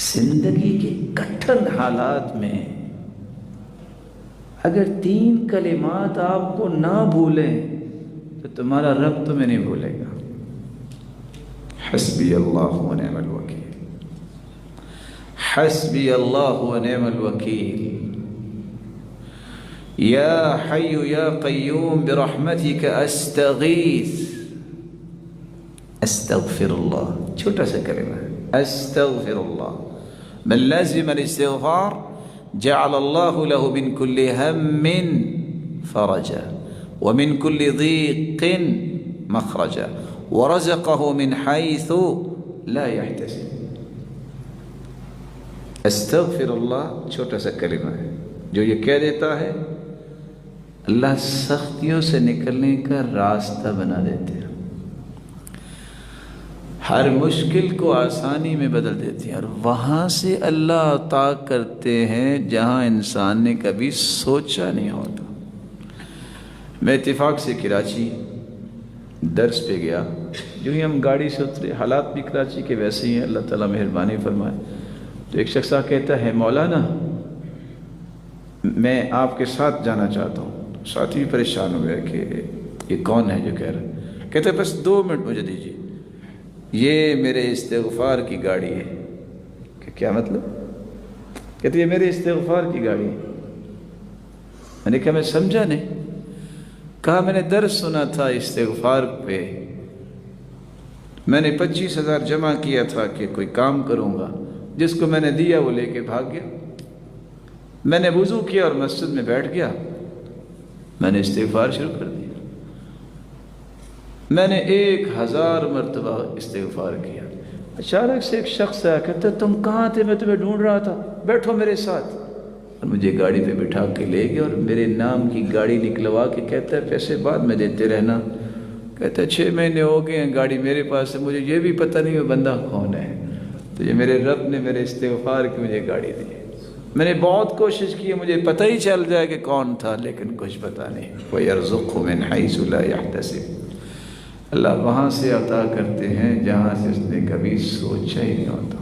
زندگی کے کٹھن حالات میں اگر 3 کلمات آپ کو نہ بھولیں تو تمہارا رب تمہیں نہیں بھولے گا۔ حسبی اللہ و نعم الوکیل، حسبی اللہ و نعم الوکیل، یا حی یا قیوم برحمتک استغیث، استغفر اللہ، چھوٹا سا کلمہ ہے، استغفر اللہ۔ من لازم الاستغفار جعل اللہ له من كل هم فرجا ومن كل ضيق مخرجا ورزقه من حيث لا يحتسب۔ استغفر اللہ چھوٹا سا کلمہ ہے، جو یہ کہہ دیتا ہے اللہ سختیوں سے نکلنے کا راستہ بنا دیتے ہیں، ہر مشکل کو آسانی میں بدل دیتے ہیں، اور وہاں سے اللہ عطا کرتے ہیں جہاں انسان نے کبھی سوچا نہیں ہوتا۔ میں اتفاق سے کراچی درس پہ گیا، جو ہی ہم گاڑی سے اترے، حالات بھی کراچی کے ویسے ہی ہیں، اللہ تعالیٰ مہربانی فرمائے، تو ایک شخص آ کہتا ہے مولانا میں آپ کے ساتھ جانا چاہتا ہوں۔ ساتھی بھی پریشان ہو گیا کہ یہ کون ہے جو کہہ رہا ہے، کہتے ہیں بس 2 منٹ مجھے دیجیے، یہ میرے استغفار کی گاڑی ہے۔ کہ کیا مطلب؟ کہتے یہ میرے استغفار کی گاڑی ہے۔ میں نے کہا میں سمجھا نہیں۔ کہا میں نے درس سنا تھا استغفار پہ، میں نے 25,000 جمع کیا تھا کہ کوئی کام کروں گا، جس کو میں نے دیا وہ لے کے بھاگ گیا۔ میں نے وضو کیا اور مسجد میں بیٹھ گیا، میں نے استغفار شروع کر دیا، میں نے 1000 مرتبہ استغفار کیا۔ اچانک سے ایک شخص آیا، کہتا تم کہاں تھے؟ میں تمہیں ڈھونڈ رہا تھا، بیٹھو میرے ساتھ، اور مجھے گاڑی پہ بٹھا کے لے گیا اور میرے نام کی گاڑی نکلوا کے کہتا ہے پیسے بعد میں دیتے رہنا۔ کہتا ہے 6 مہینے ہو گئے ہیں گاڑی میرے پاس ہے، مجھے یہ بھی پتہ نہیں وہ بندہ کون ہے۔ تو یہ میرے رب نے میرے استغفار کی مجھے گاڑی دی۔ میں نے بہت کوشش کی، مجھے پتہ ہی چل جائے کہ کون تھا، لیکن کچھ پتہ نہیں۔ وَيَرْزُقْهُ مِنْ حَيْثُ لَا يَحْتَسِبُ، اللہ وہاں سے عطا کرتے ہیں جہاں سے اس نے کبھی سوچا ہی نہیں ہوتا۔